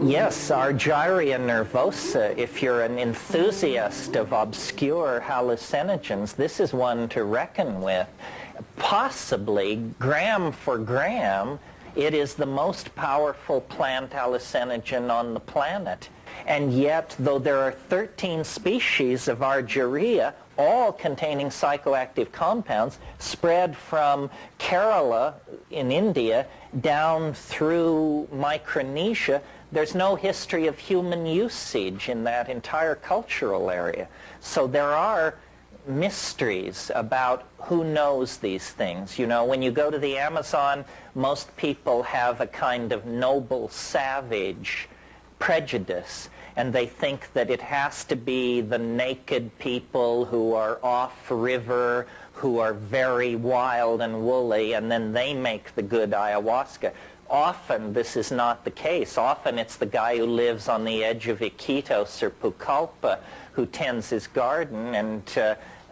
Yes, Argyria nervosa, if you're an enthusiast of obscure hallucinogens, this is one to reckon with. Possibly, gram for gram, it is the most powerful plant hallucinogen on the planet. And yet, though there are 13 species of Argyria, all containing psychoactive compounds, spread from Kerala in India down through Micronesia, there's no history of human usage in that entire cultural area. So there are mysteries about who knows these things. You know, when you go to the Amazon, most people have a kind of noble savage prejudice, and they think that it has to be the naked people who are off-river, who are very wild and woolly, and then they make the good ayahuasca. Often this is not the case. Often it's the guy who lives on the edge of Iquitos or Pucallpa who tends his garden and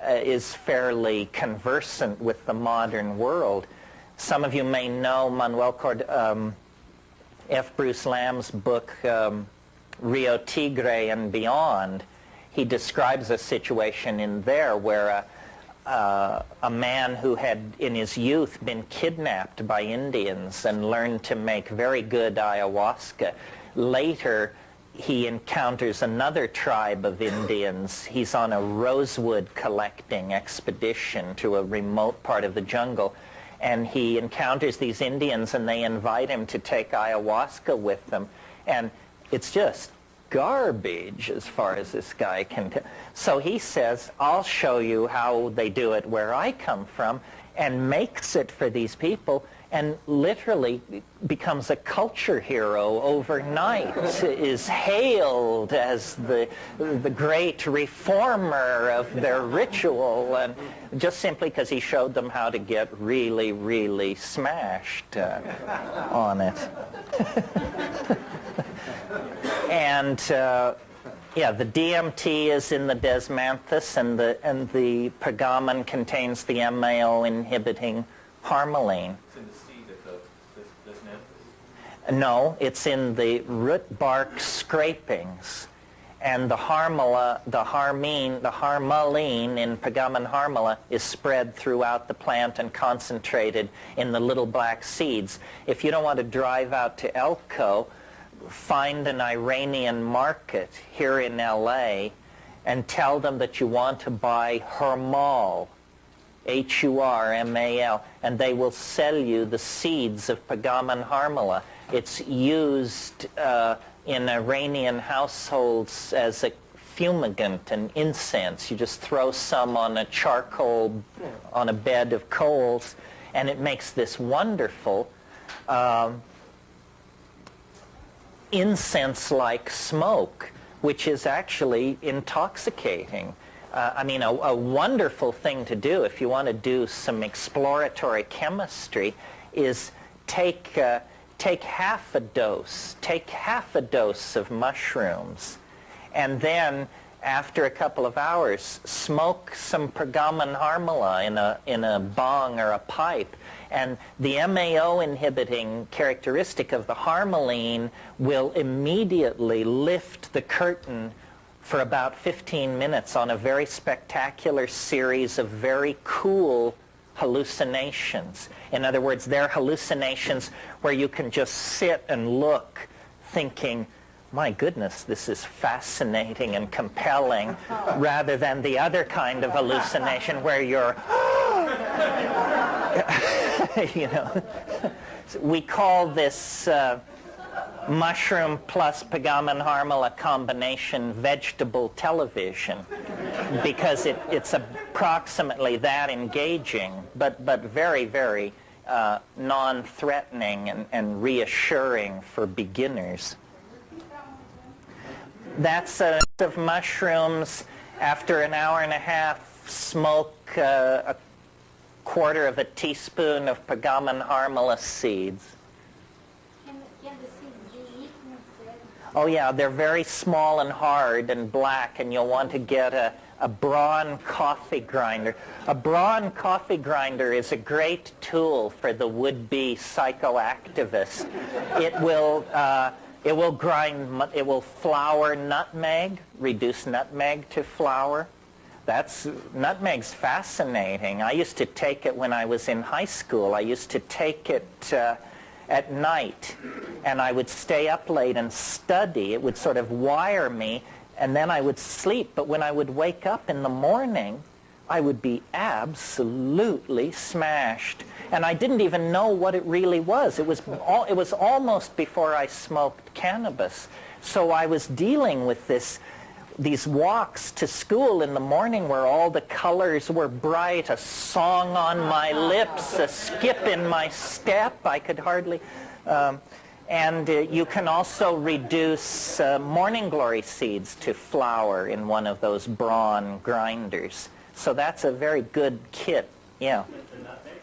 is fairly conversant with the modern world. Some of you may know F. Bruce Lamb's book, Rio Tigre and Beyond. He describes a situation in there where a man who had in his youth been kidnapped by Indians and learned to make very good ayahuasca. Later, he encounters another tribe of Indians. He's on a rosewood collecting expedition to a remote part of the jungle, and he encounters these Indians, and they invite him to take ayahuasca with them. And it's just garbage as far as this guy can tell. So he says, I'll show you how they do it where I come from, and makes it for these people, and literally becomes a culture hero overnight, is hailed as the great reformer of their ritual, and just simply because he showed them how to get really, really smashed on it. And yeah, the DMT is in the desmanthus, and the pergamon contains the MAO inhibiting harmaline. It's in the seed of the desmanthus? No, it's in the root bark scrapings. And the harmaline in pergamon harmala is spread throughout the plant and concentrated in the little black seeds. If you don't want to drive out to Elko, find an Iranian market here in LA and tell them that you want to buy Hurmal, Hurmal, and they will sell you the seeds of pergamon harmala. It's used in Iranian households as a fumigant and incense. You just throw some on a charcoal, on a bed of coals, and it makes this wonderful incense-like smoke, which is actually intoxicating. I mean, a wonderful thing to do if you want to do some exploratory chemistry is take half a dose of mushrooms, and then after a couple of hours smoke some pergamon harmala in a bong or a pipe, and the MAO inhibiting characteristic of the harmaline will immediately lift the curtain for about 15 minutes on a very spectacular series of very cool hallucinations. In other words, they're hallucinations where you can just sit and look thinking, my goodness, this is fascinating and compelling, rather than the other kind of hallucination where you're, you know. We call this mushroom plus pergamon harmala combination vegetable television, because it's approximately that engaging, but very, very non-threatening and reassuring for beginners. That's of mushrooms. After an hour and a half, smoke a quarter of a teaspoon of pergamon harmala seeds. Can the seeds be eaten instead? Oh yeah, they're very small and hard and black, and you'll want to get a Braun coffee grinder. A Braun coffee grinder is a great tool for the would-be psychoactivist. It will It will grind, it will flour nutmeg, reduce nutmeg to flour. Nutmeg's fascinating. I used to take it when I was in high school. I used to take it at night, and I would stay up late and study. It would sort of wire me, and then I would sleep. But when I would wake up in the morning, I would be absolutely smashed. And I didn't even know what it really was. It was almost before I smoked cannabis. So I was dealing with these walks to school in the morning where all the colors were bright, a song on my lips, a skip in my step. I could hardly... and you can also reduce morning glory seeds to flour in one of those brawn grinders. So that's a very good kit. Yeah. The nutmeg,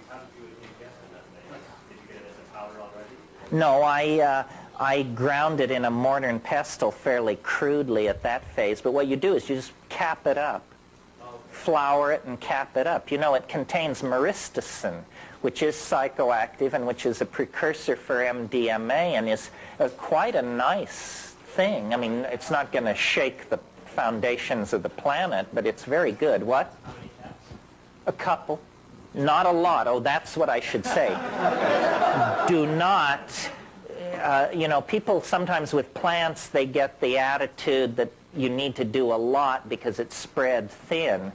how did you ingest the nutmeg? Did you get it as a powder already? No, I ground it in a mortar and pestle fairly crudely at that phase. But what you do is you just cap it up. Flour it and cap it up. You know, it contains myristicin, which is psychoactive and which is a precursor for MDMA and is quite a nice thing. I mean, it's not going to shake the foundations of the planet, but it's very good. What? How many caps? A couple. Not a lot. Oh, that's what I should say. Do not, you know, people sometimes with plants, they get the attitude that you need to do a lot because it's spread thin.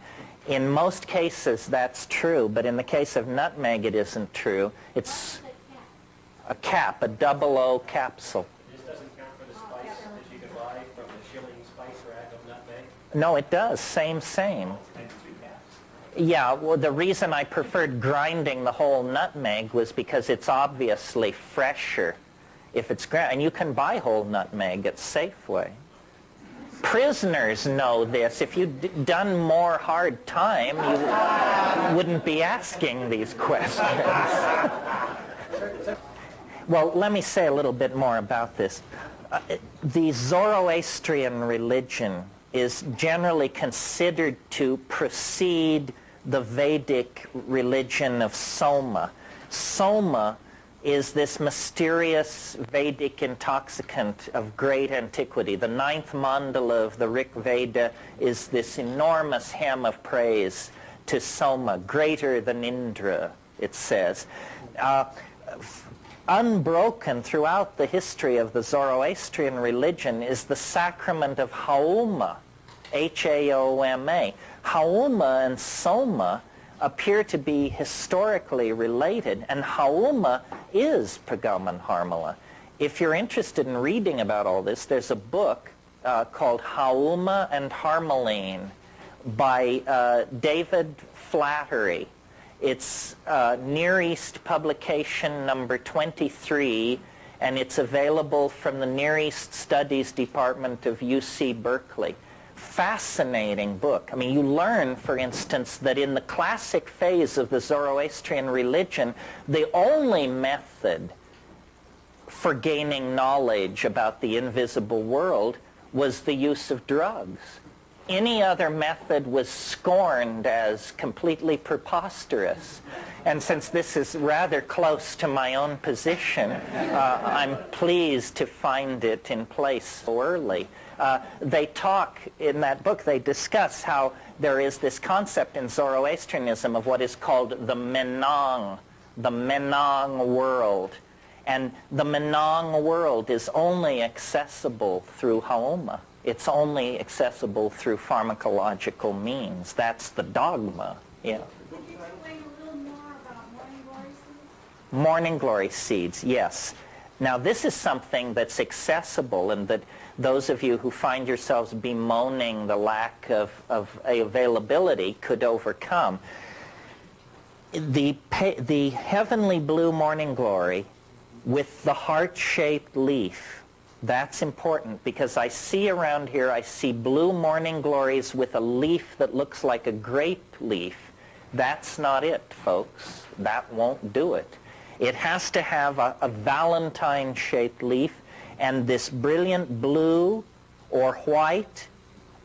In most cases, that's true, but in the case of nutmeg, it isn't true. It's a cap, a 00 capsule. This doesn't count for the spice that you can buy from the shilling spice rack of nutmeg? No, it does. Same. And 2 caps. Yeah, well, the reason I preferred grinding the whole nutmeg was because it's obviously fresher if it's ground. And you can buy whole nutmeg at Safeway. Prisoners know this. If you'd done more hard time, you wouldn't be asking these questions. Well, let me say a little bit more about this. The Zoroastrian religion is generally considered to precede the Vedic religion of Soma. Soma is this mysterious Vedic intoxicant of great antiquity. The 9th mandala of the Rig Veda is this enormous hymn of praise to Soma, greater than Indra, it says. Unbroken throughout the history of the Zoroastrian religion is the sacrament of Haoma, H-A-O-M-A. Haoma and Soma appear to be historically related, and Haoma is Pagamon Harmala. If you're interested in reading about all this, there's a book called Haoma and Harmaline by David Flattery. It's Near East publication number 23, and it's available from the Near East Studies Department of UC Berkeley. Fascinating book. I mean, you learn, for instance, that in the classic phase of the Zoroastrian religion, the only method for gaining knowledge about the invisible world was the use of drugs. Any other method was scorned as completely preposterous. And since this is rather close to my own position, I'm pleased to find it in place so early. They talk, in that book, they discuss how there is this concept in Zoroastrianism of what is called the Menang world. And the Menang world is only accessible through Haoma. It's only accessible through pharmacological means. That's the dogma. Yeah. Could you explain a little more about morning glory seeds? Morning glory seeds, yes. Now this is something that's accessible and that those of you who find yourselves bemoaning the lack of availability could overcome. The heavenly blue morning glory with the heart-shaped leaf, that's important because I see around here, I see blue morning glories with a leaf that looks like a grape leaf. That's not it, folks. That won't do it. It has to have a Valentine-shaped leaf and this brilliant blue or white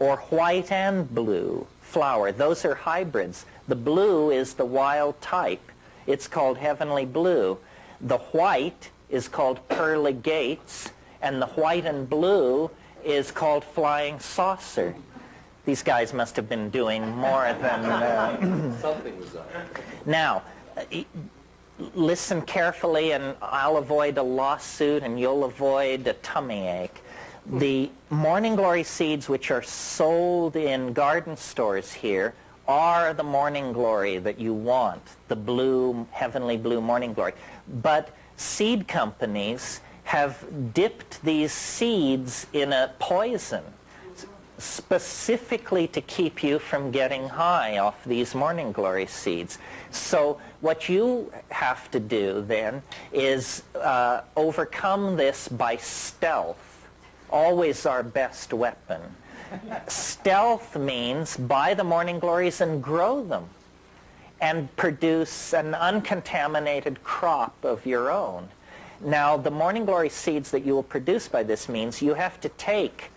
and blue flower. Those are hybrids. The blue is the wild type. It's called heavenly blue. The white is called pearly gates, and the white and blue is called flying saucer. These guys must have been doing more than... Something was up. Now, listen carefully, and I'll avoid a lawsuit, and you'll avoid a tummy ache. The morning glory seeds which are sold in garden stores here are the morning glory that you want, the blue, heavenly blue morning glory. But seed companies have dipped these seeds in a poison specifically to keep you from getting high off these morning glory seeds. So what you have to do then is overcome this by stealth. Always our best weapon. Stealth means buy the morning glories and grow them and produce an uncontaminated crop of your own. Now, the morning glory seeds that you will produce by this means you have to take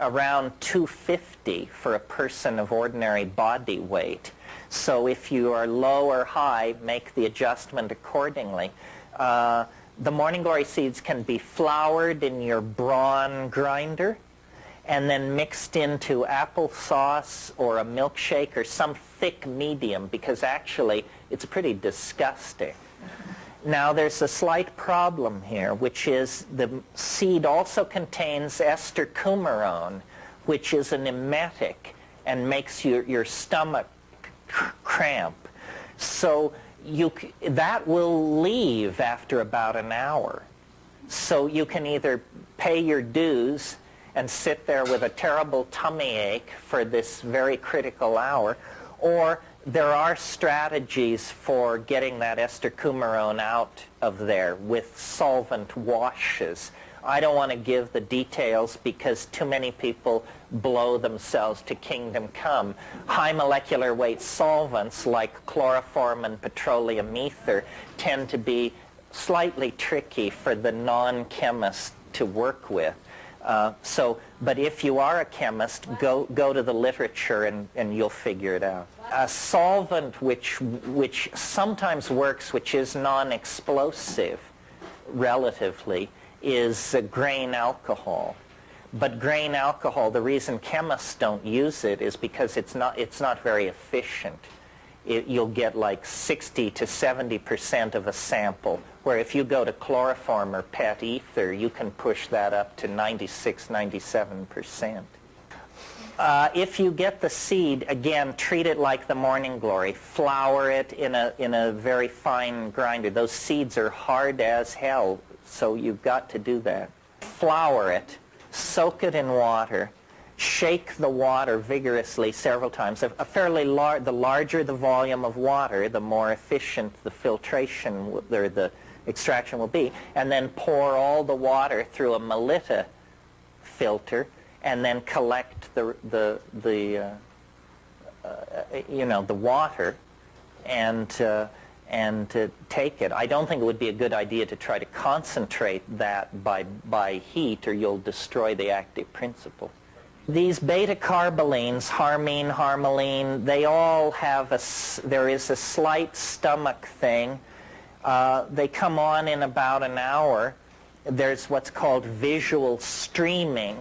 around 250 for a person of ordinary body weight. So if you are low or high, make the adjustment accordingly. The morning glory seeds can be floured in your brawn grinder and then mixed into applesauce or a milkshake or some thick medium, because actually it's pretty disgusting. Now there's a slight problem here, which is the seed also contains ester coumarone, which is an emetic and makes your stomach cramp. So that will leave after about an hour. So you can either pay your dues and sit there with a terrible tummy ache for this very critical hour, or there are strategies for getting that ester coumarone out of there with solvent washes. I don't want to give the details because too many people blow themselves to kingdom come. High molecular weight solvents like chloroform and petroleum ether tend to be slightly tricky for the non-chemist to work with. But if you are a chemist, go to the literature and you'll figure it out. A solvent which sometimes works, which is non-explosive relatively, is grain alcohol. But grain alcohol, the reason chemists don't use it is because it's not very efficient. You'll get like 60 to 70% of a sample, where if you go to chloroform or PET ether, you can push that up to 96, 97%. If you get the seed, again, treat it like the morning glory. Flour it in a very fine grinder. Those seeds are hard as hell, so you've got to do that. Flour it, soak it in water, shake the water vigorously several times. The larger the volume of water, the more efficient the filtration or the extraction will be. And then pour all the water through a Melita filter, and then collect the water and take it. I don't think it would be a good idea to try to concentrate that by heat, or you'll destroy the active principle. These beta-carbolines, harmine, harmaline, they all have there is a slight stomach thing. They come on in about an hour. There's what's called visual streaming.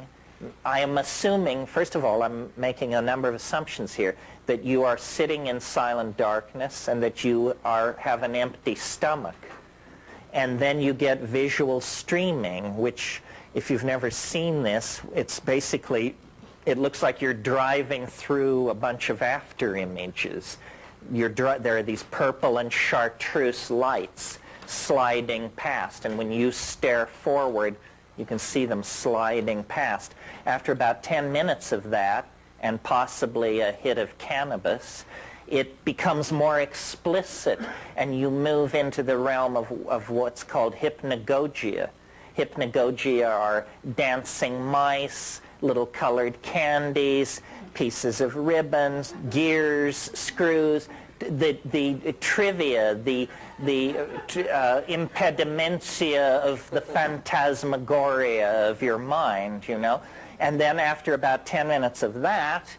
I am assuming, first of all, I'm making a number of assumptions here, that you are sitting in silent darkness and that you have an empty stomach. And then you get visual streaming, which, if you've never seen this, it's basically, it looks like you're driving through a bunch of after images. There are these purple and chartreuse lights sliding past, and when you stare forward, you can see them sliding past. After about 10 minutes of that, and possibly a hit of cannabis, it becomes more explicit, and you move into the realm of what's called hypnagogia. Hypnagogia are dancing mice, little colored candies, pieces of ribbons, gears, screws, the trivia, the impedimentia of the phantasmagoria of your mind, you know. And then after about 10 minutes of that,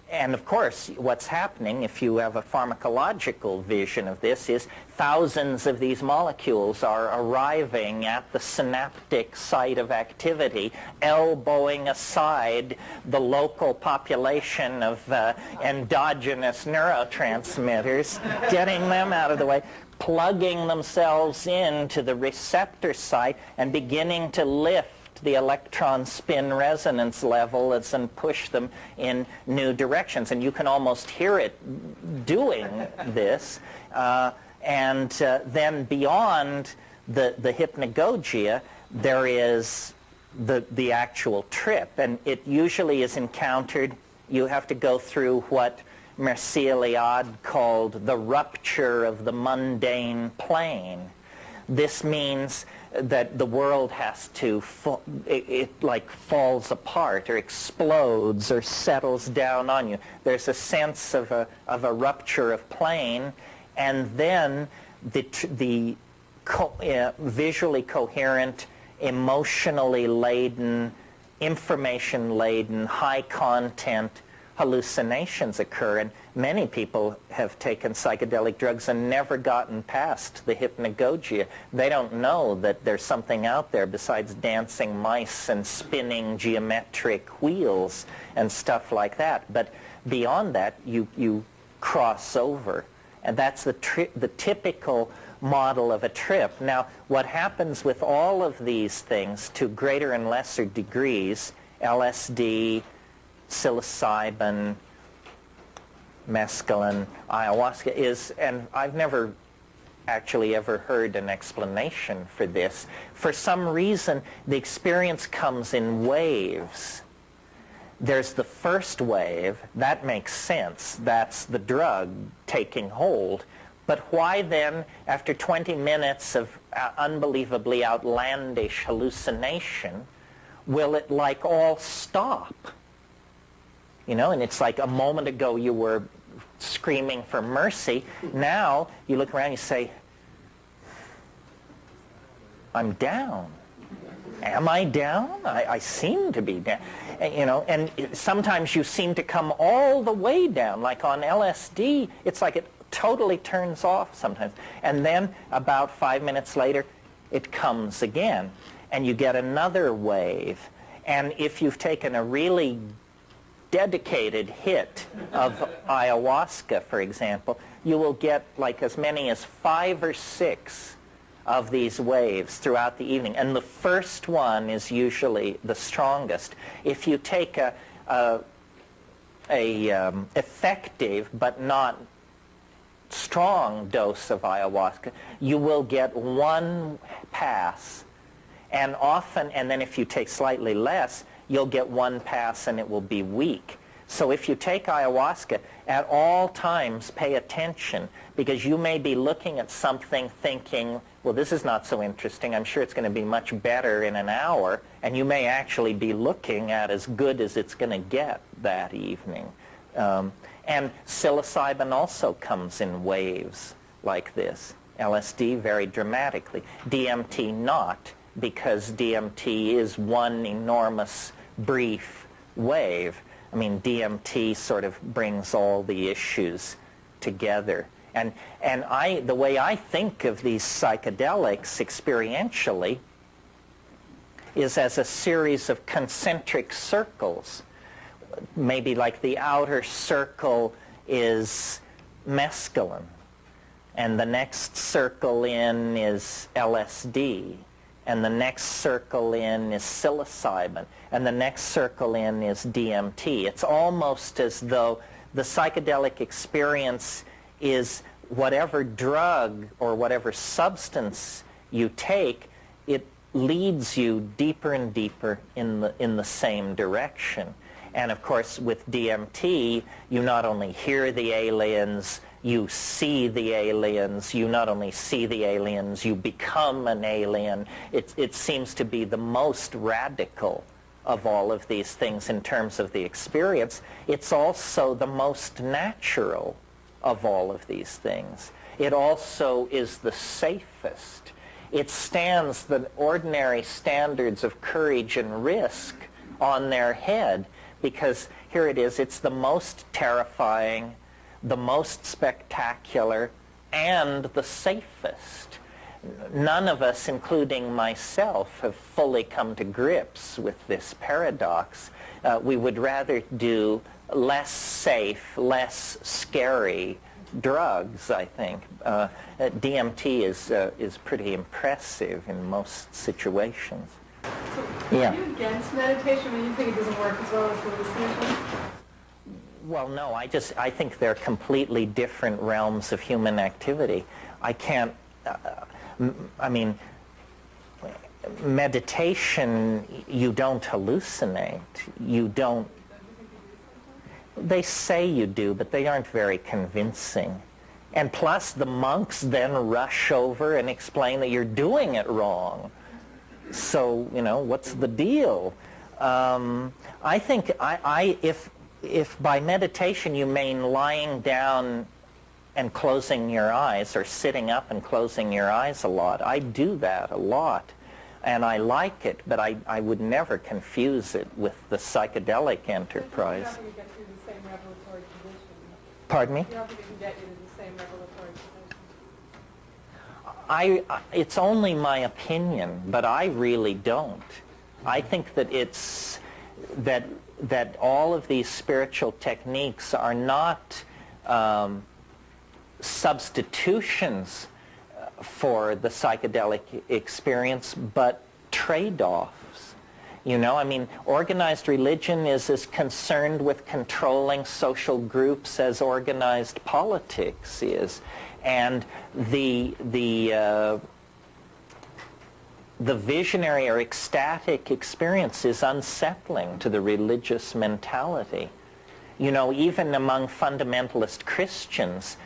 And of course, what's happening, if you have a pharmacological vision of this, is thousands of these molecules are arriving at the synaptic site of activity, elbowing aside the local population of endogenous neurotransmitters, getting them out of the way, plugging themselves into the receptor site and beginning to lift the electron spin resonance levels and push them in new directions. And you can almost hear it doing this. Then beyond the hypnagogia, there is the actual trip. And it usually is encountered, you have to go through what Mircea Eliade called the rupture of the mundane plane. This means that the world has to, it like falls apart or explodes or settles down on you. There's a sense of a rupture of plane, and then the visually coherent, emotionally laden, information-laden, high-content hallucinations occur. And many people have taken psychedelic drugs and never gotten past the hypnagogia. They don't know that there's something out there besides dancing mice and spinning geometric wheels and stuff like that. But beyond that, you cross over. And that's the typical model of a trip. Now, what happens with all of these things to greater and lesser degrees, LSD, psilocybin, mescaline, ayahuasca, is, and I've never actually ever heard an explanation for this. For some reason, the experience comes in waves. There's the first wave. That makes sense. That's the drug taking hold. But why then, after 20 minutes of unbelievably outlandish hallucination, will it like all stop? You know, and it's like a moment ago you were screaming for mercy. Now you look around and you say, I'm down. Am I down? I seem to be down. You know, and sometimes you seem to come all the way down. Like on LSD, it's like it totally turns off sometimes. And then about 5 minutes later, it comes again. And you get another wave. And if you've taken a really dedicated hit of ayahuasca, for example, you will get like as many as 5 or 6 of these waves throughout the evening. And the first one is usually the strongest. If you take a effective but not strong dose of ayahuasca, you will get one pass. And often, and then if you take slightly less, you'll get one pass and it will be weak. So if you take ayahuasca, at all times pay attention, because you may be looking at something thinking, well, this is not so interesting. I'm sure it's going to be much better in an hour. And you may actually be looking at as good as it's going to get that evening. And psilocybin also comes in waves like this. LSD very dramatically. DMT not, because DMT is one enormous brief wave. I mean, DMT sort of brings all the issues together. And the way I think of these psychedelics experientially is as a series of concentric circles. Maybe like the outer circle is mescaline, and the next circle in is LSD, and the next circle in is psilocybin, and the next circle in is DMT. It's almost as though the psychedelic experience is whatever drug or whatever substance you take, it leads you deeper and deeper in the same direction. And of course, with DMT, you not only hear the aliens, you see the aliens. You not only see the aliens, you become an alien. It seems to be the most radical of all of these things in terms of the experience. It's also the most natural of all of these things. It also is the safest. It stands the ordinary standards of courage and risk on their head, because here it is. It's the most terrifying, the most spectacular, and the safest. None of us, including myself, have fully come to grips with this paradox. We would rather do less safe, less scary drugs, I think. DMT is pretty impressive in most situations. So are you against meditation when you think it doesn't work as well as hallucination? Well, no, I think they're completely different realms of human activity. I can't, I mean, meditation, you don't hallucinate. You don't, they say you do, but they aren't very convincing. And plus, the monks then rush over and explain that you're doing it wrong. So, you know, what's the deal? I think if by meditation you mean lying down and closing your eyes, or sitting up and closing your eyes a lot, I do that a lot. And I like it, but I would never confuse it with the psychedelic enterprise. You don't think it gets you to the same revelatory position? Pardon me? You don't think it can get you to the same revelatory position? It's only my opinion, but I really don't. I think that it's that all of these spiritual techniques are not substitutions for the psychedelic experience, but trade-offs. You know, I mean, organized religion is as concerned with controlling social groups as organized politics is. And the visionary or ecstatic experience is unsettling to the religious mentality. You know, even among fundamentalist Christians,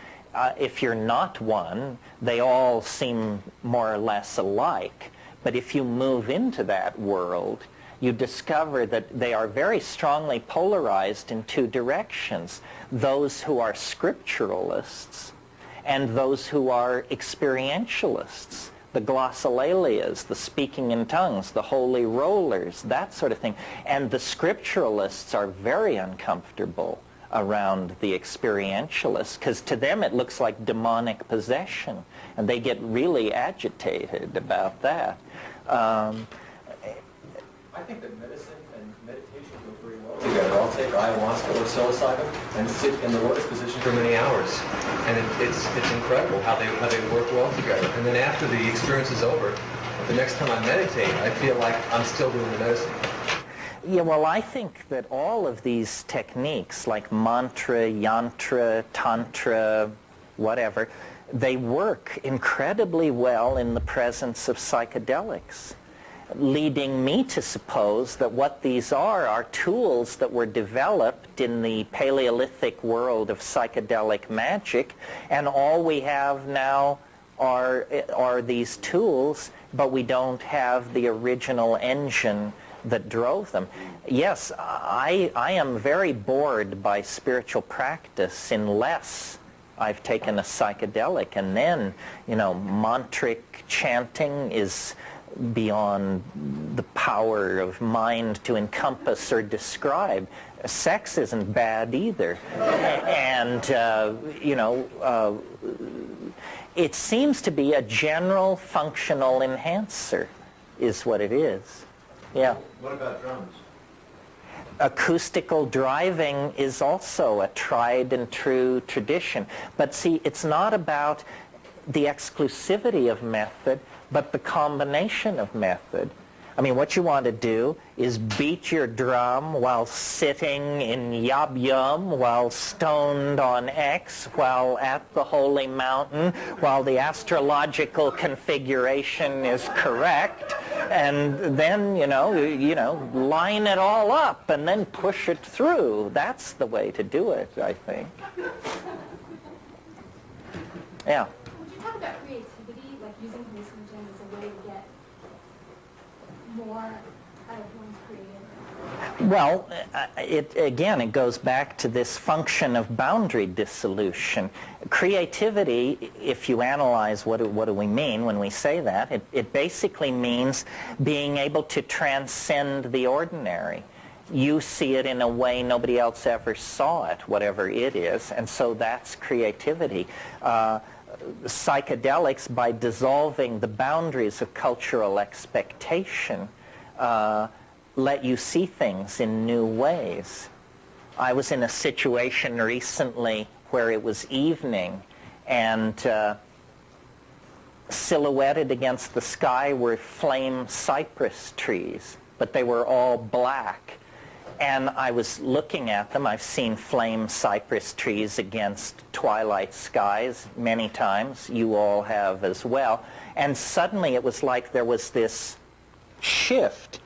if you're not one, they all seem more or less alike. But if you move into that world, you discover that they are very strongly polarized in two directions. Those who are scripturalists and those who are experientialists. The glossolalias, the speaking in tongues, the holy rollers, that sort of thing. And the scripturalists are very uncomfortable around the experientialists, because to them it looks like demonic possession, and they get really agitated about that. I think that medicine and meditation go very well together. I'll take ayahuasca or psilocybin and sit in the lotus position for many hours, and it's incredible how they work well together. And then after the experience is over, the next time I meditate, I feel like I'm still doing the medicine. Yeah, well, I think that all of these techniques, like mantra, yantra, tantra, whatever, they work incredibly well in the presence of psychedelics, leading me to suppose that what these are tools that were developed in the Paleolithic world of psychedelic magic, and all we have now are these tools, but we don't have the original engine that drove them. Yes, I am very bored by spiritual practice unless I've taken a psychedelic, and then, you know, mantric chanting is beyond the power of mind to encompass or describe. Sex isn't bad either. And, you know, it seems to be a general functional enhancer is what it is. Yeah. What about drums? Acoustical driving is also a tried and true tradition. But see, it's not about the exclusivity of method, but the combination of method. I mean, what you want to do is beat your drum while sitting in Yab Yum, while stoned on X, while at the holy mountain, while the astrological configuration is correct, and then, you know, line it all up and then push it through. That's the way to do it, I think. Yeah. Would you talk about creativity, like using hallucinogen as a way to get more out of one's creative? Well, it goes back to this function of boundary dissolution. Creativity, if you analyze what do we mean when we say that, it basically means being able to transcend the ordinary. you see it in a way nobody else ever saw it, whatever it is, and so that's creativity. Psychedelics, by dissolving the boundaries of cultural expectation, let you see things in new ways. I was in a situation recently where it was evening, and silhouetted against the sky were flame cypress trees, but they were all black. And I was looking at them. I've seen flame cypress trees against twilight skies many times. You all have as well. And suddenly it was like there was this shift,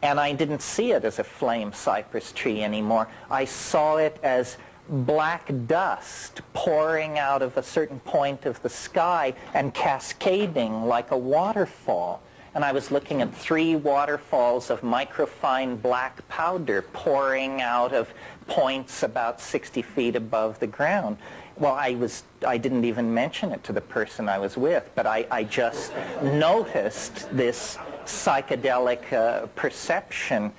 and I didn't see it as a flame cypress tree anymore. I saw it as black dust pouring out of a certain point of the sky and cascading like a waterfall. And I was looking at 3 waterfalls of microfine black powder pouring out of points about 60 feet above the ground. Well, I didn't even mention it to the person I was with, but I just noticed this psychedelic perception.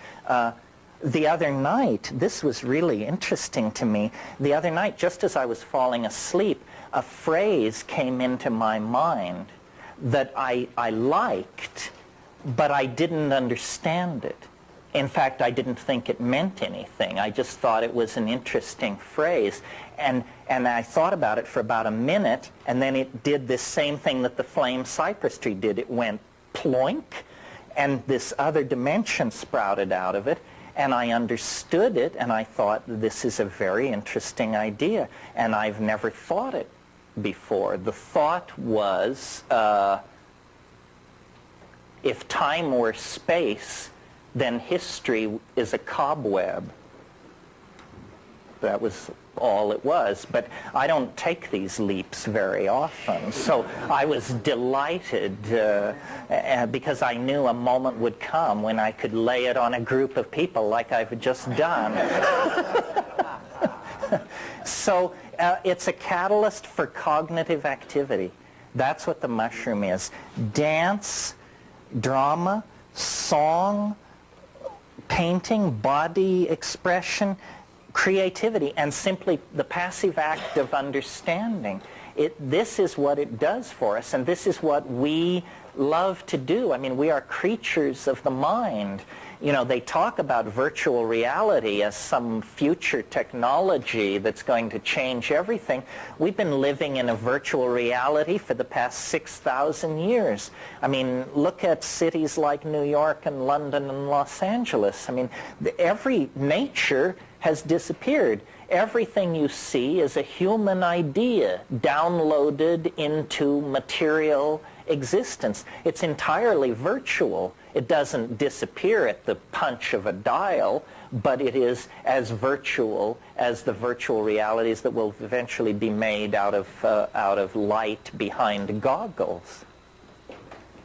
The other night, this was really interesting to me. The other night, just as I was falling asleep, a phrase came into my mind that I liked, but I didn't understand it. In fact, I didn't think it meant anything. I just thought it was an interesting phrase. And I thought about it for about a minute, and then it did this same thing that the flame cypress tree did. It went ploink, and this other dimension sprouted out of it, and I understood it, and I thought, this is a very interesting idea, and I've never thought it before. The thought was, if time were space, then history is a cobweb. That was all it was. But I don't take these leaps very often. So I was delighted because I knew a moment would come when I could lay it on a group of people like I've just done. So it's a catalyst for cognitive activity. That's what the mushroom is. Dance, drama, song, painting, body expression, creativity, and simply the passive act of understanding. This is what it does for us, and this is what we love to do. I mean, we are creatures of the mind. You know, they talk about virtual reality as some future technology that's going to change everything. We've been living in a virtual reality for the past 6,000 years. I mean, look at cities like New York and London and Los Angeles. I mean, every nature has disappeared. Everything you see is a human idea downloaded into material existence. It's entirely virtual. It doesn't disappear at the punch of a dial, but it is as virtual as the virtual realities that will eventually be made out of light behind goggles.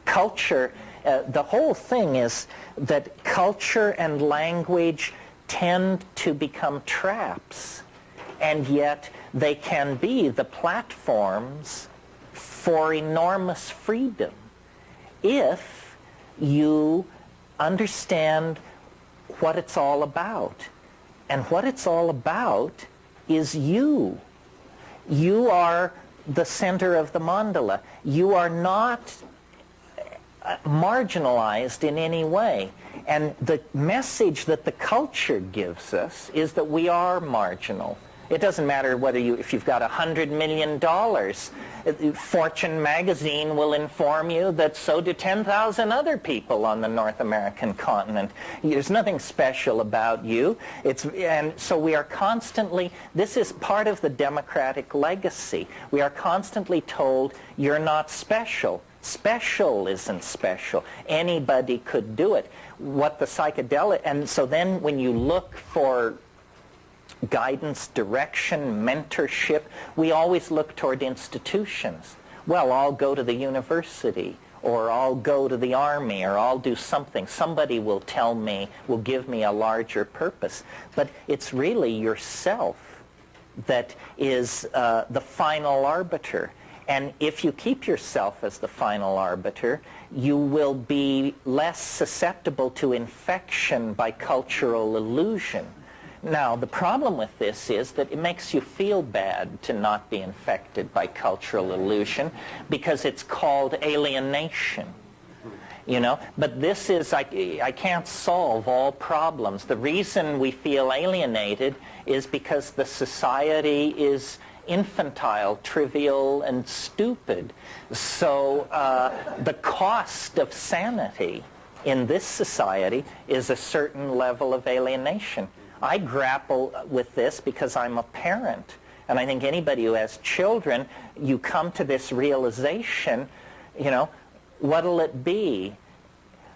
Culture, the whole thing is that culture and language tend to become traps, and yet they can be the platforms for enormous freedom if you understand what it's all about. And what it's all about is you. You are the center of the mandala. You are not marginalized in any way. And the message that the culture gives us is that we are marginal. It doesn't matter whether if you've got $100 million. Fortune magazine will inform you that so do 10,000 other people on the North American continent. There's nothing special about you. And so we are constantly, this is part of the democratic legacy. We are constantly told, you're not special. Special isn't special. Anybody could do it. What the psychedelic, and so then when you look for guidance, direction, mentorship, we always look toward institutions. Well, I'll go to the university, or I'll go to the army, or I'll do something. Somebody will tell me, will give me a larger purpose. But it's really yourself that is the final arbiter. And if you keep yourself as the final arbiter, you will be less susceptible to infection by cultural illusion. Now, the problem with this is that it makes you feel bad to not be infected by cultural illusion because it's called alienation. You know, but this is, I can't solve all problems. The reason we feel alienated is because the society is infantile, trivial, and stupid. So the cost of sanity in this society is a certain level of alienation. I grapple with this because I'm a parent. And I think anybody who has children, you come to this realization, you know, what'll it be?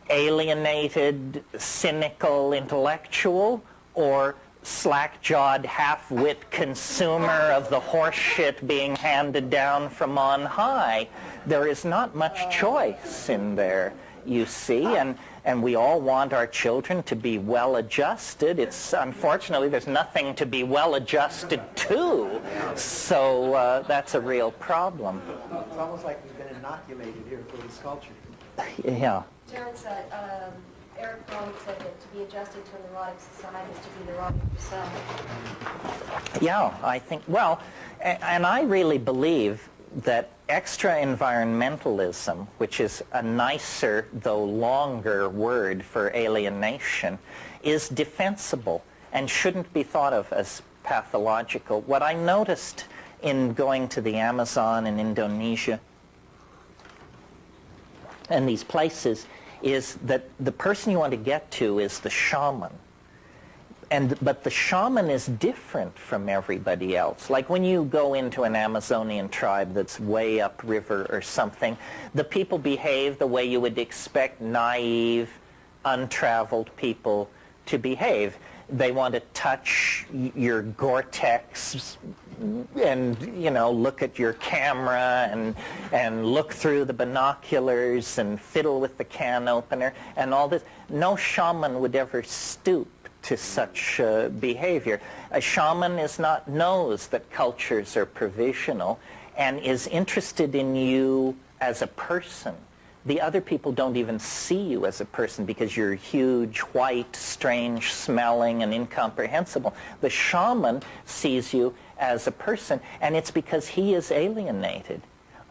Alienated, cynical intellectual, or slack-jawed, half-wit consumer of the horseshit being handed down from on high? There is not much choice in there, you see, and we all want our children to be well-adjusted. It's unfortunately there's nothing to be well-adjusted to, so that's a real problem. It's almost like we've been inoculated here for this culture. Yeah. Terence, Eric Fromm said that to be adjusted to a neurotic society is to be neurotic yourself. Yeah, I think, well, and I really believe that extra-environmentalism, which is a nicer though longer word for alienation, is defensible and shouldn't be thought of as pathological. What I noticed in going to the Amazon and Indonesia and these places is that the person you want to get to is the shaman. But the shaman is different from everybody else. Like when you go into an Amazonian tribe that's way upriver or something, the people behave the way you would expect naive, untraveled people to behave. They want to touch your Gore-Tex and, you know, look at your camera and look through the binoculars and fiddle with the can opener and all this. No shaman would ever stoop to such behavior. A shaman knows that cultures are provisional and is interested in you as a person. The other people don't even see you as a person because you're huge, white, strange smelling, and incomprehensible. The shaman sees you as a person, and it's because he is alienated.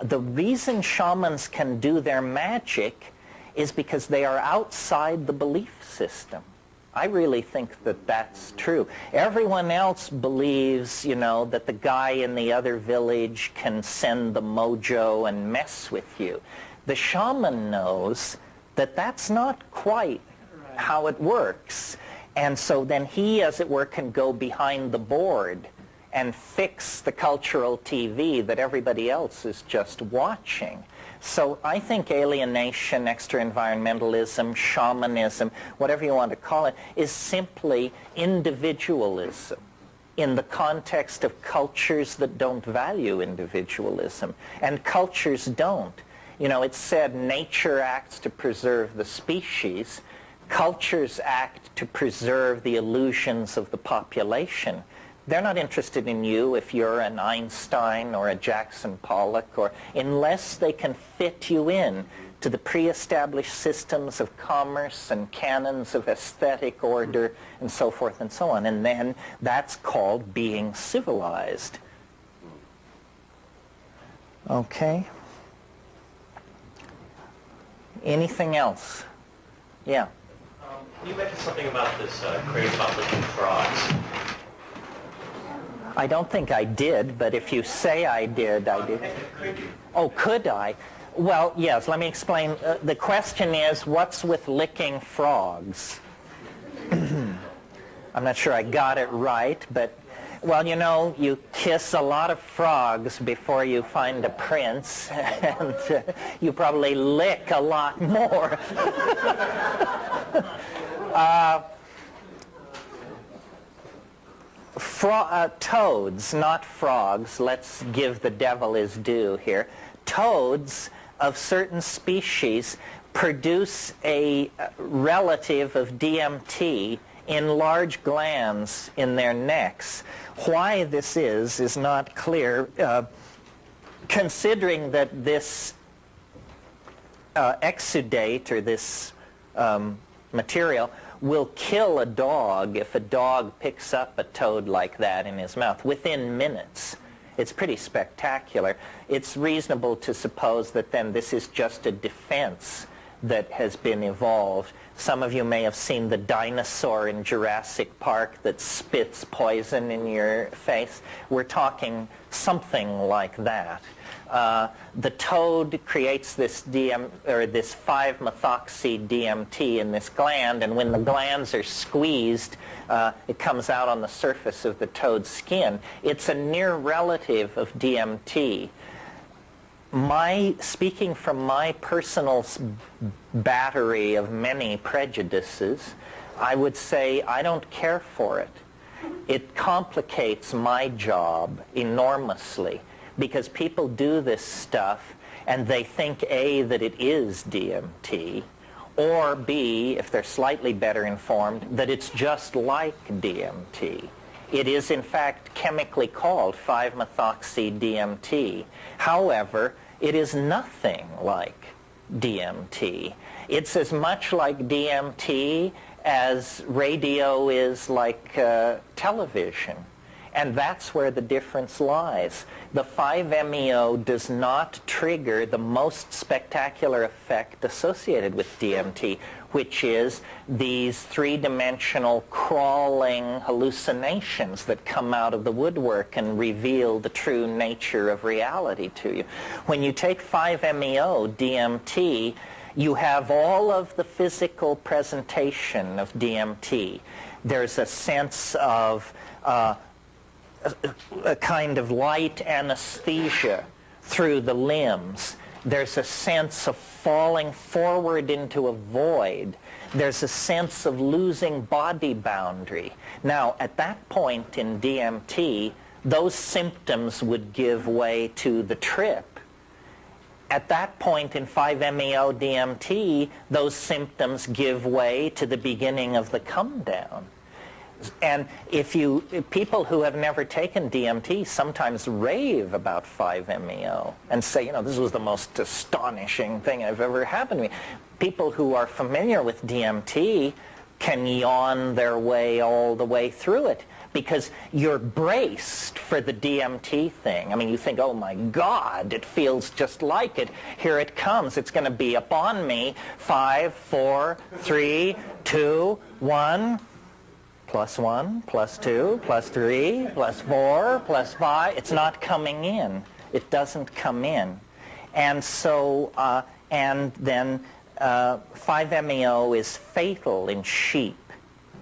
The reason shamans can do their magic is because they are outside the belief system. I really think that that's true. Everyone else believes, you know, that the guy in the other village can send the mojo and mess with you. The shaman knows that that's not quite how it works. And so then he, as it were, can go behind the board and fix the cultural TV that everybody else is just watching. So I think alienation, extra-environmentalism, shamanism, whatever you want to call it, is simply individualism in the context of cultures that don't value individualism. And cultures don't. You know, it's said nature acts to preserve the species. Cultures act to preserve the illusions of the population. They're not interested in you if you're an Einstein or a Jackson Pollock, or unless they can fit you in to the pre-established systems of commerce and canons of aesthetic order and so forth and so on. And then that's called being civilized. Okay. Anything else? Yeah. You mentioned something about this craze about licking frogs. I don't think I did, but if you say I did, I did. Oh, could I? Well, yes, let me explain. The question is, what's with licking frogs? I'm not sure I got it right, but, well, you know, you kiss a lot of frogs before you find a prince, and you probably lick a lot more. Toads, not frogs. Let's give the devil his due here. Toads of certain species produce a relative of DMT in large glands in their necks. Why this is not clear. considering that this exudate, or this material, will kill a dog if a dog picks up a toad like that in his mouth within minutes. It's pretty spectacular. It's reasonable to suppose that then this is just a defense that has been evolved. Some of you may have seen the dinosaur in Jurassic Park that spits poison in your face. We're talking something like that. The toad creates this 5-methoxy-DMT in this gland, and when the glands are squeezed, it comes out on the surface of the toad's skin. It's a near relative of DMT. Speaking from my personal battery of many prejudices, I would say I don't care for it. It complicates my job enormously, because people do this stuff and they think, A, that it is DMT, or B, if they're slightly better informed, that it's just like DMT. It is, in fact, chemically called 5-methoxy-DMT. However, it is nothing like DMT. It's as much like DMT as radio is like television. And that's where the difference lies. The 5-MeO does not trigger the most spectacular effect associated with DMT, which is these three-dimensional crawling hallucinations that come out of the woodwork and reveal the true nature of reality to you. When you take 5-MeO DMT, you have all of the physical presentation of DMT. There's a sense of a kind of light anesthesia through the limbs. There's a sense of falling forward into a void. There's a sense of losing body boundary. Now, at that point in DMT, those symptoms would give way to the trip. At that point in 5-MeO DMT, those symptoms give way to the beginning of the come down. And people who have never taken DMT sometimes rave about 5-MeO and say, this was the most astonishing thing I've ever happened to me. People who are familiar with DMT can yawn their way all the way through it, because you're braced for the DMT thing. I mean, you think, oh my God, it feels just like it. Here it comes. It's going to be upon me. 5, 4, 3, 2, 1. +1, +2, +3, +4, +5. It's not coming in. It doesn't come in. And so, and then 5-MeO is fatal in sheep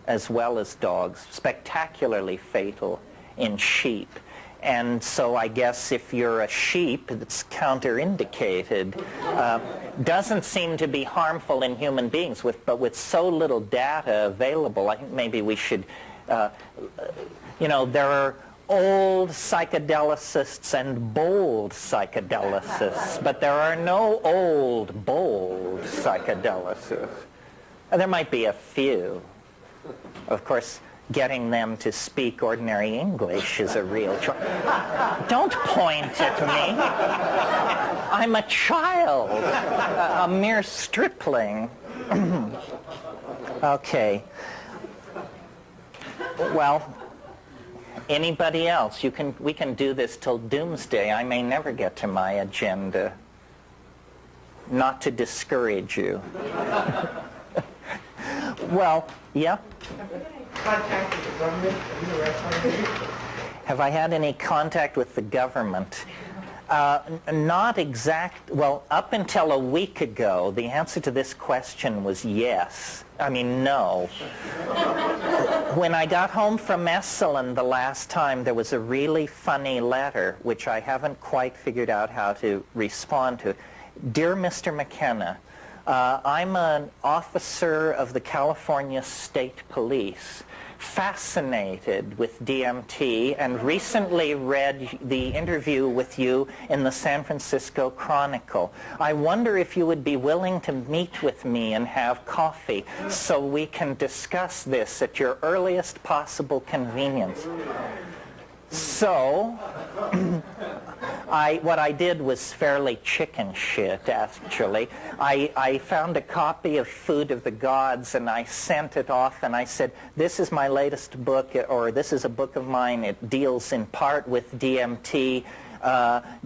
as well as dogs, spectacularly fatal in sheep. And so I guess if you're a sheep, it's counterindicated. Doesn't seem to be harmful in human beings, but with so little data available, I think maybe we should, there are old psychedelicists and bold psychedelicists, but there are no old, bold psychedelicists. There might be a few. Of course, getting them to speak ordinary English is a real challenge. Don't point at me. I'm a child, a mere stripling. Okay. Well, anybody else? We can do this till doomsday. I may never get to my agenda. Not to discourage you. Well, yeah? Contact with the government? Have I had any contact with the government? Not exact. Well, up until a week ago, the answer to this question was yes. I mean, no. When I got home from Esalen the last time, there was a really funny letter, which I haven't quite figured out how to respond to. Dear Mr. McKenna, I'm an officer of the California State Police, fascinated with DMT, and recently read the interview with you in the San Francisco Chronicle. I wonder if you would be willing to meet with me and have coffee so we can discuss this at your earliest possible convenience. So, What I did was fairly chicken shit, actually. I found a copy of Food of the Gods, and I sent it off, and I said, this is my latest book, or this is a book of mine. It deals in part with DMT.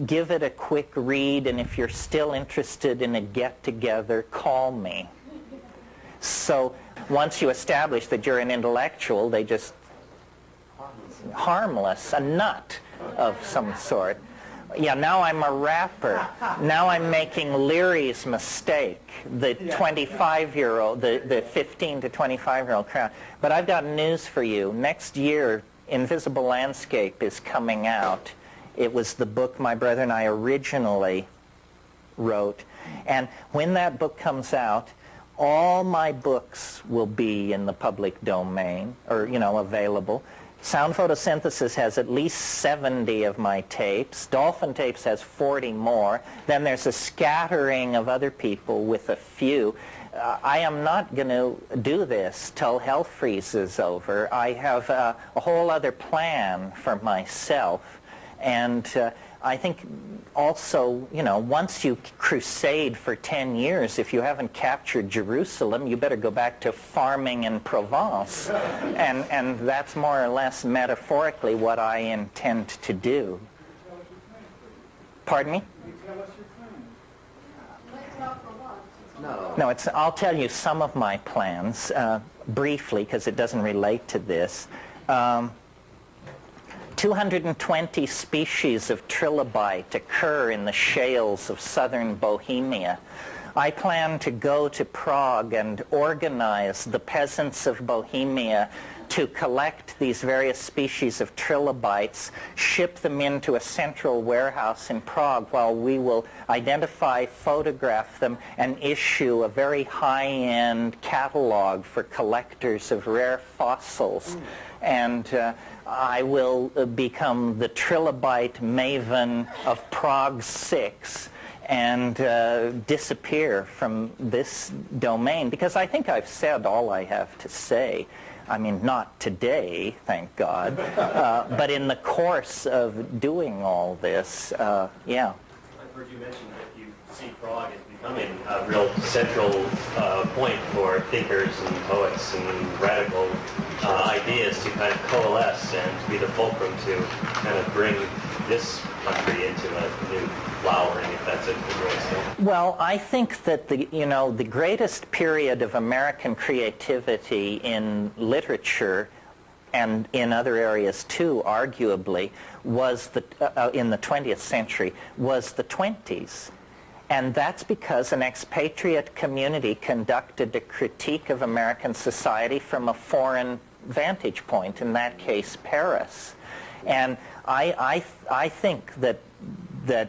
Give it a quick read, and if you're still interested in a get-together, call me. So once you establish that you're an intellectual, they just... harmless, a nut of some sort. Yeah, now I'm a rapper. Now I'm making Leary's mistake, the 25-year-old, the 15 to 25-year-old crowd. But I've got news for you. Next year, Invisible Landscape is coming out. It was the book my brother and I originally wrote. And when that book comes out, all my books will be in the public domain, or, available. Sound Photosynthesis has at least 70 of my tapes. Dolphin Tapes has 40 more. Then there's a scattering of other people with a few. I am not going to do this till hell freezes over. I have a whole other plan for myself. And I think also, once you crusade for 10 years, if you haven't captured Jerusalem, you better go back to farming in Provence. And that's more or less metaphorically what I intend to do. Pardon me? No, I'll tell you some of my plans briefly, because it doesn't relate to this. 220 species of trilobite occur in the shales of southern Bohemia. I plan to go to Prague and organize the peasants of Bohemia to collect these various species of trilobites, ship them into a central warehouse in Prague while we will identify, photograph them, and issue a very high-end catalog for collectors of rare fossils. And I will become the trilobite maven of Prague 6 and disappear from this domain, because I think I've said all I have to say. I mean, not today, thank God, but in the course of doing all this, yeah. I've heard you mention that you see Prague as becoming a real central point for thinkers and poets and radical ideas to kind of coalesce and be the fulcrum to kind of bring this country into a new flowering, if that's a good way to say it. Well, I think that the greatest period of American creativity in literature and in other areas too, arguably, was in the 20th century, was the 20s. And that's because an expatriate community conducted a critique of American society from a foreign vantage point, in that case, Paris. And I think that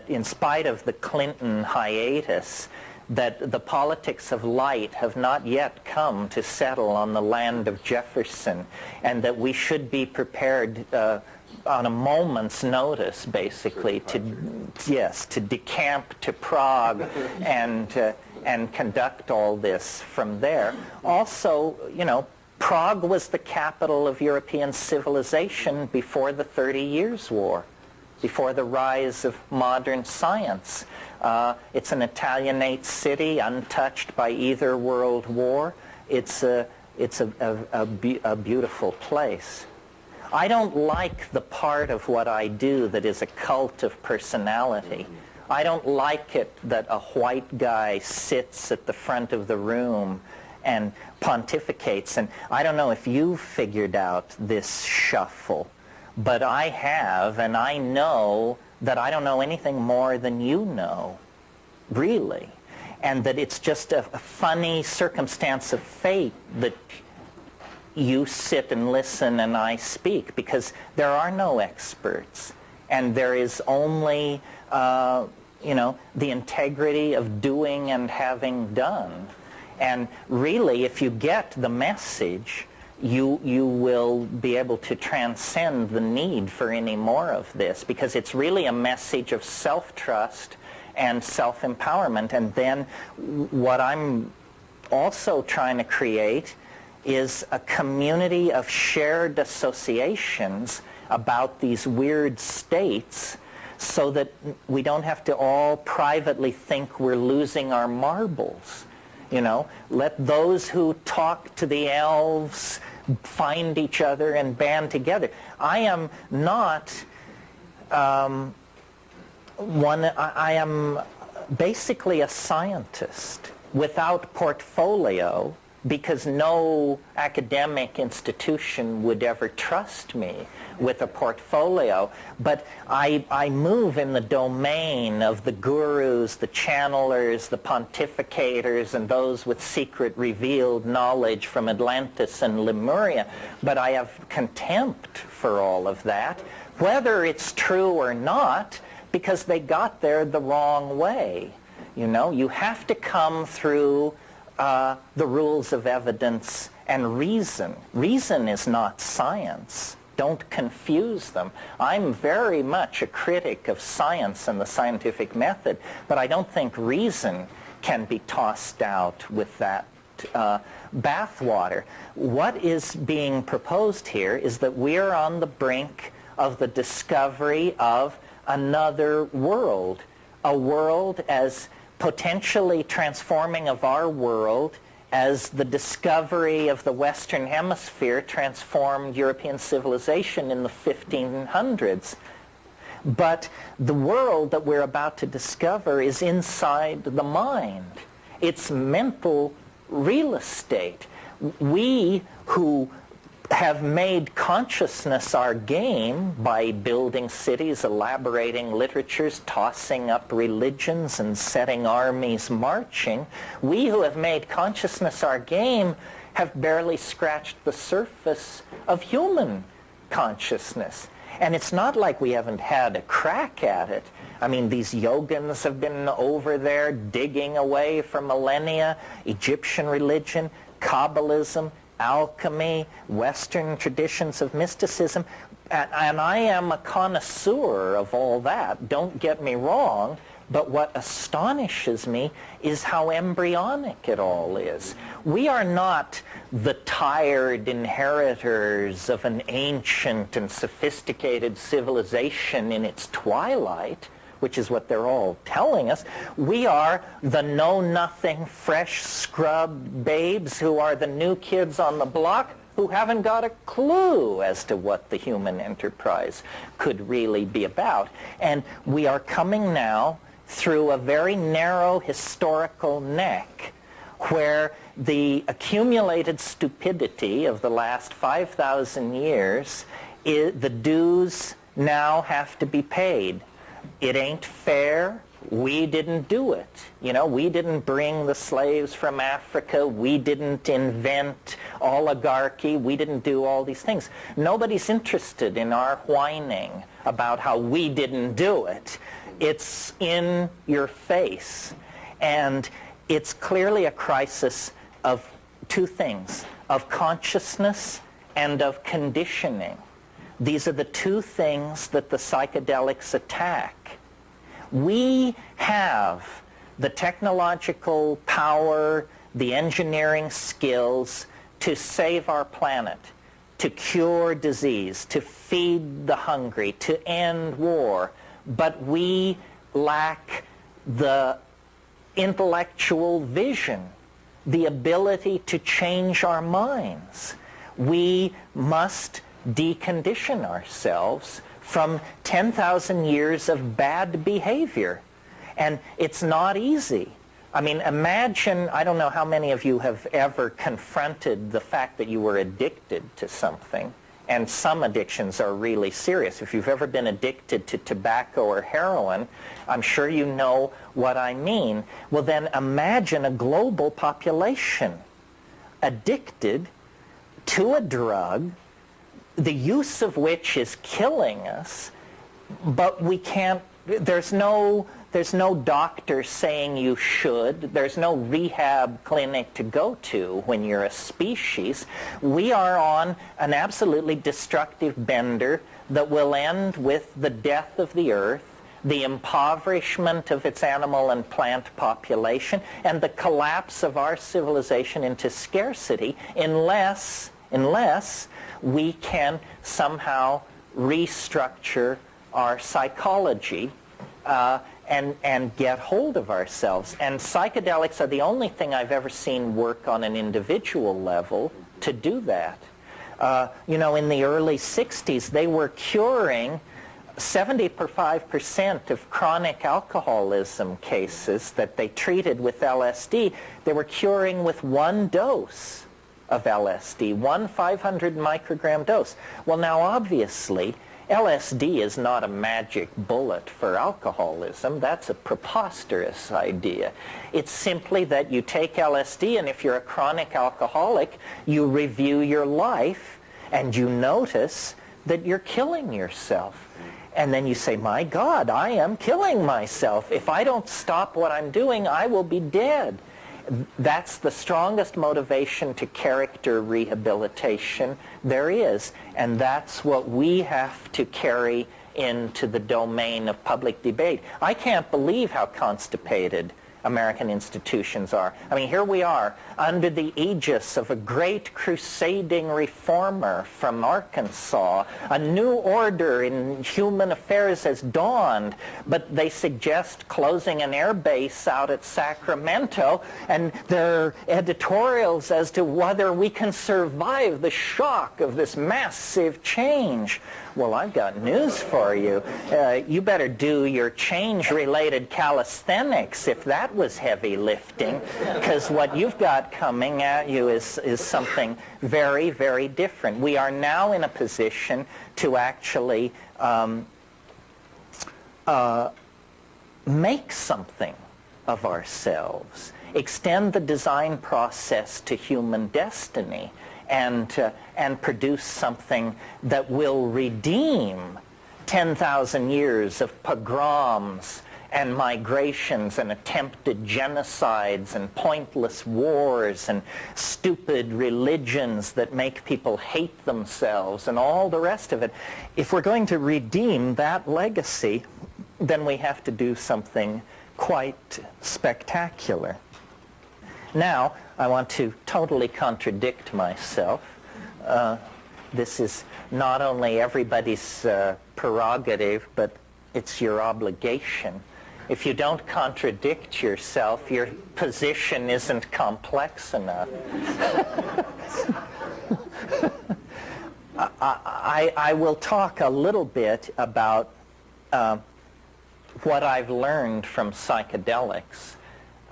in spite of the Clinton hiatus, that the politics of light have not yet come to settle on the land of Jefferson, and that we should be prepared on a moment's notice, basically, to decamp to Prague and conduct all this from there. Also, Prague was the capital of European civilization before the 30 Years' War, before the rise of modern science. It's an Italianate city, untouched by either world war. It's a beautiful place. I don't like the part of what I do that is a cult of personality. I don't like it that a white guy sits at the front of the room and pontificates. And I don't know if you've figured out this shuffle, but I have, and I know that I don't know anything more than you know, really. And that it's just a funny circumstance of fate that you sit and listen and I speak, because there are no experts. And there is only, the integrity of doing and having done. And really, if you get the message, you will be able to transcend the need for any more of this, because it's really a message of self-trust and self-empowerment. And then what I'm also trying to create is a community of shared associations about these weird states, so that we don't have to all privately think we're losing our marbles. Let those who talk to the elves find each other and band together. I am not I am basically a scientist without portfolio, because no academic institution would ever trust me with a portfolio. But I move in the domain of the gurus, the channelers, the pontificators, and those with secret revealed knowledge from Atlantis and Lemuria. But I have contempt for all of that, whether it's true or not, because they got there the wrong way. You have to come through the rules of evidence and reason. Reason is not science. Don't confuse them. I'm very much a critic of science and the scientific method, but I don't think reason can be tossed out with that bathwater. What is being proposed here is that we're on the brink of the discovery of another world, a world as potentially transforming of our world as the discovery of the Western Hemisphere transformed European civilization in the 1500s. But the world that we're about to discover is inside the mind. It's mental real estate. We who have made consciousness our game by building cities, elaborating literatures, tossing up religions, and setting armies marching, we who have made consciousness our game have barely scratched the surface of human consciousness. And it's not like we haven't had a crack at it. I mean, these yogins have been over there digging away for millennia. Egyptian religion, Kabbalism, alchemy, Western traditions of mysticism, and I am a connoisseur of all that, don't get me wrong, but what astonishes me is how embryonic it all is. We are not the tired inheritors of an ancient and sophisticated civilization in its twilight, which is what they're all telling us. We are the know-nothing, fresh scrubbed babes who are the new kids on the block who haven't got a clue as to what the human enterprise could really be about. And we are coming now through a very narrow historical neck where the accumulated stupidity of the last 5,000 years, the dues now have to be paid. It ain't fair. We didn't do it. We didn't bring the slaves from Africa. We didn't invent oligarchy. We didn't do all these things. Nobody's interested in our whining about how we didn't do it. It's in your face. And it's clearly a crisis of two things, of consciousness and of conditioning. These are the two things that the psychedelics attack. We have the technological power, the engineering skills to save our planet, to cure disease, to feed the hungry, to end war, but we lack the intellectual vision, the ability to change our minds. We must decondition ourselves from 10,000 years of bad behavior. And it's not easy. I mean, imagine, I don't know how many of you have ever confronted the fact that you were addicted to something. And some addictions are really serious. If you've ever been addicted to tobacco or heroin, I'm sure you know what I mean. Well, then imagine a global population addicted to a drug, the use of which is killing us, but we can't, there's no doctor saying you should. There's no rehab clinic to go to when you're a species. We are on an absolutely destructive bender that will end with the death of the earth, the impoverishment of its animal and plant population, and the collapse of our civilization into scarcity unless we can somehow restructure our psychology and get hold of ourselves. And psychedelics are the only thing I've ever seen work on an individual level to do that. You know, in the early 60s, they were curing 75% of chronic alcoholism cases that they treated with LSD. They were curing with one dose of LSD, one 500 microgram dose. Well, now obviously, LSD is not a magic bullet for alcoholism. That's a preposterous idea. It's simply that you take LSD, and if you're a chronic alcoholic, you review your life and you notice that you're killing yourself. And then you say, my God, I am killing myself. If I don't stop what I'm doing, I will be dead. That's the strongest motivation to character rehabilitation there is. And that's what we have to carry into the domain of public debate. I can't believe how constipated American institutions are. I mean, here we are under the aegis of a great crusading reformer from Arkansas. A new order in human affairs has dawned, but they suggest closing an air base out at Sacramento, and there are editorials as to whether we can survive the shock of this massive change. Well, I've got news for you. You better do your change-related calisthenics if that was heavy lifting, because what you've got coming at you is something very, very different. We are now in a position to actually make something of ourselves, extend the design process to human destiny, and produce something that will redeem 10,000 years of pogroms and migrations and attempted genocides and pointless wars and stupid religions that make people hate themselves and all the rest of it. If we're going to redeem that legacy, then we have to do something quite spectacular. Now, I want to totally contradict myself. This is not only everybody's prerogative, but it's your obligation. If you don't contradict yourself, your position isn't complex enough. I will talk a little bit about what I've learned from psychedelics.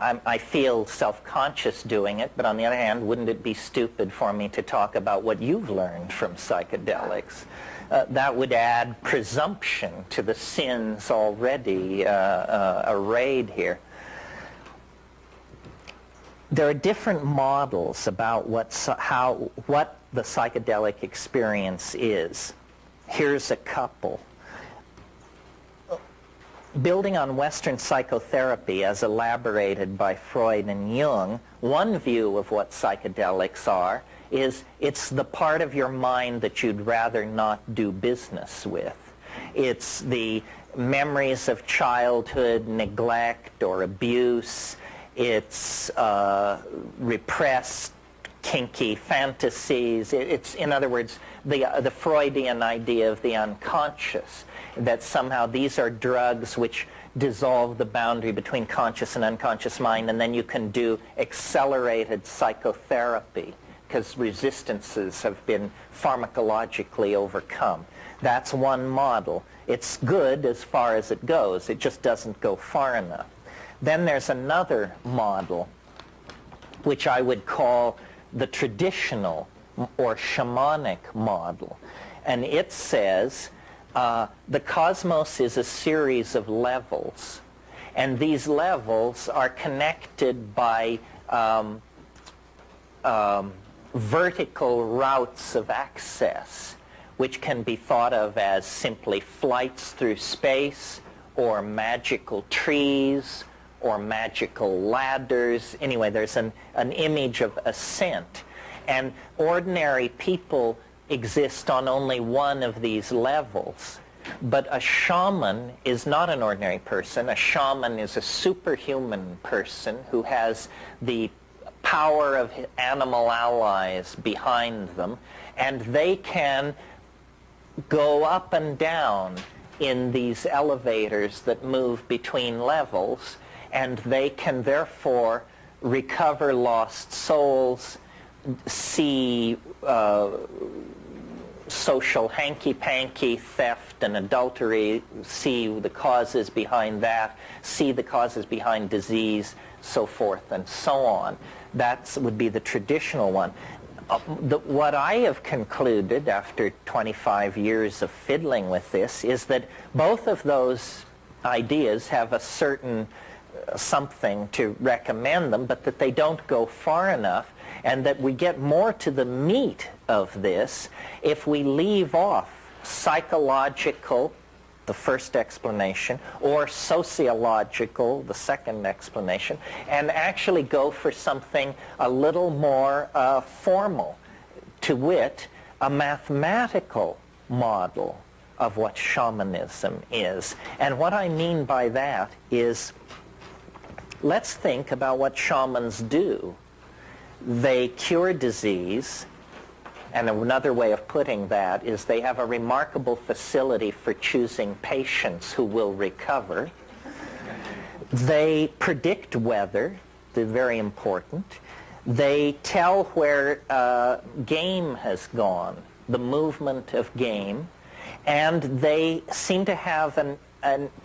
I feel self-conscious doing it, but on the other hand, wouldn't it be stupid for me to talk about what you've learned from psychedelics? That would add presumption to the sins already arrayed here. There are different models about what the psychedelic experience is. Here's a couple. Building on Western psychotherapy as elaborated by Freud and Jung, one view of what psychedelics are is it's the part of your mind that you'd rather not do business with. It's the memories of childhood neglect or abuse. It's repressed kinky fantasies. It's, in other words, the Freudian idea of the unconscious, that somehow these are drugs which dissolve the boundary between conscious and unconscious mind, and then you can do accelerated psychotherapy because resistances have been pharmacologically overcome. That's one model. It's good as far as it goes. It just doesn't go far enough. Then there's another model, which I would call the traditional or shamanic model. And it says the cosmos is a series of levels, and these levels are connected by vertical routes of access, which can be thought of as simply flights through space, or magical trees, or magical ladders. Anyway, there's an image of ascent. And ordinary people exist on only one of these levels. But a shaman is not an ordinary person. A shaman is a superhuman person who has the power of animal allies behind them, and they can go up and down in these elevators that move between levels, and they can therefore recover lost souls, see social hanky-panky, theft and adultery, see the causes behind that, see the causes behind disease, so forth and so on. That would be the traditional one. What I have concluded after 25 years of fiddling with this is that both of those ideas have a certain something to recommend them, but that they don't go far enough, and that we get more to the meat of this if we leave off psychological, the first explanation, or sociological, the second explanation, and actually go for something a little more formal, to wit, a mathematical model of what shamanism is. And what I mean by that is, let's think about what shamans do. They cure disease, and another way of putting that is they have a remarkable facility for choosing patients who will recover. They predict weather, they're very important. They tell where game has gone, the movement of game, and they seem to have an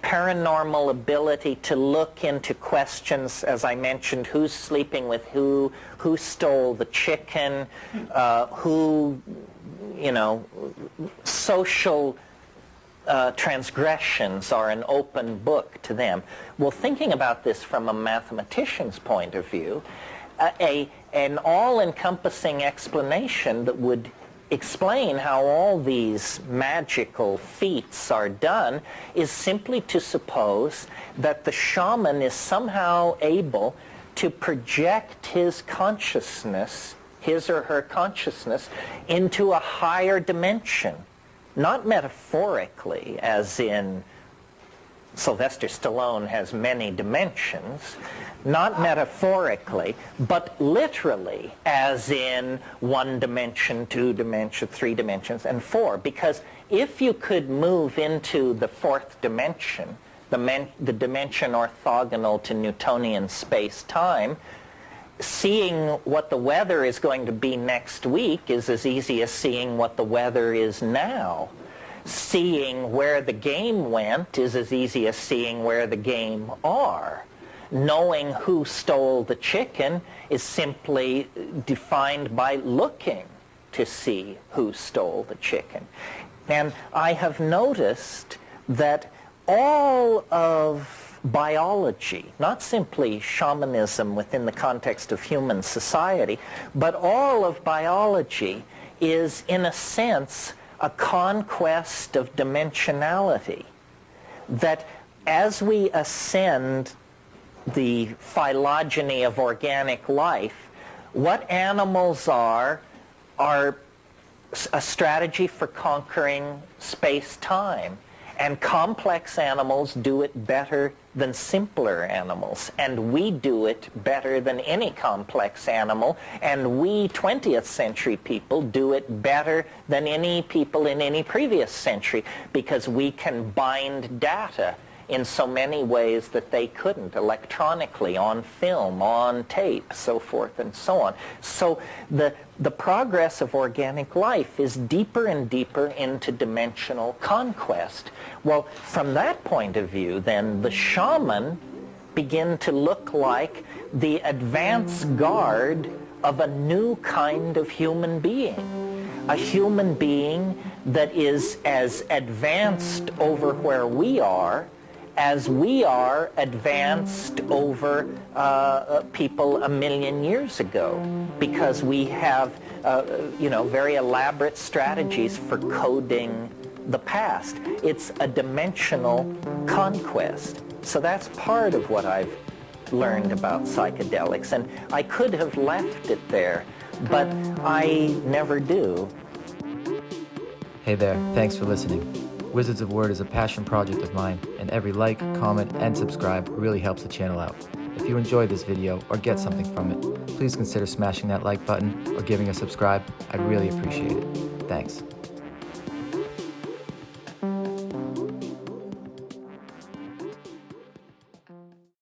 paranormal ability to look into questions, as I mentioned, who's sleeping with who stole the chicken, social transgressions are an open book to them. Well, thinking about this from a mathematician's point of view, an all-encompassing explanation that would explain how all these magical feats are done is simply to suppose that the shaman is somehow able to project his consciousness, his or her consciousness, into a higher dimension. Not metaphorically, as in Sylvester Stallone has many dimensions, not metaphorically, but literally, as in 1 dimension, 2 dimension, 3 dimensions, and 4. Because if you could move into the 4th dimension, the dimension orthogonal to Newtonian space-time, seeing what the weather is going to be next week is as easy as seeing what the weather is now. Seeing where the game went is as easy as seeing where the game are. Knowing who stole the chicken is simply defined by looking to see who stole the chicken. And I have noticed that all of biology, not simply shamanism within the context of human society, but all of biology is, in a sense, a conquest of dimensionality. That as we ascend the phylogeny of organic life, what animals are a strategy for conquering space-time. And complex animals do it better than simpler animals. And we do it better than any complex animal. And we 20th century people do it better than any people in any previous century, because we can bind data in so many ways that they couldn't, electronically, on film, on tape, so forth and so on. So the progress of organic life is deeper and deeper into dimensional conquest. Well, from that point of view, then, the shaman begin to look like the advance guard of a new kind of human being. A human being that is as advanced over where we are as we are advanced over people 1,000,000 years ago, because we have very elaborate strategies for coding the past. It's a dimensional conquest. So that's part of what I've learned about psychedelics, and I could have left it there, but I never do. Hey there, thanks for listening. Wizards of Word is a passion project of mine, and every like, comment, and subscribe really helps the channel out. If you enjoyed this video or get something from it, please consider smashing that like button or giving a subscribe. I'd really appreciate it. Thanks.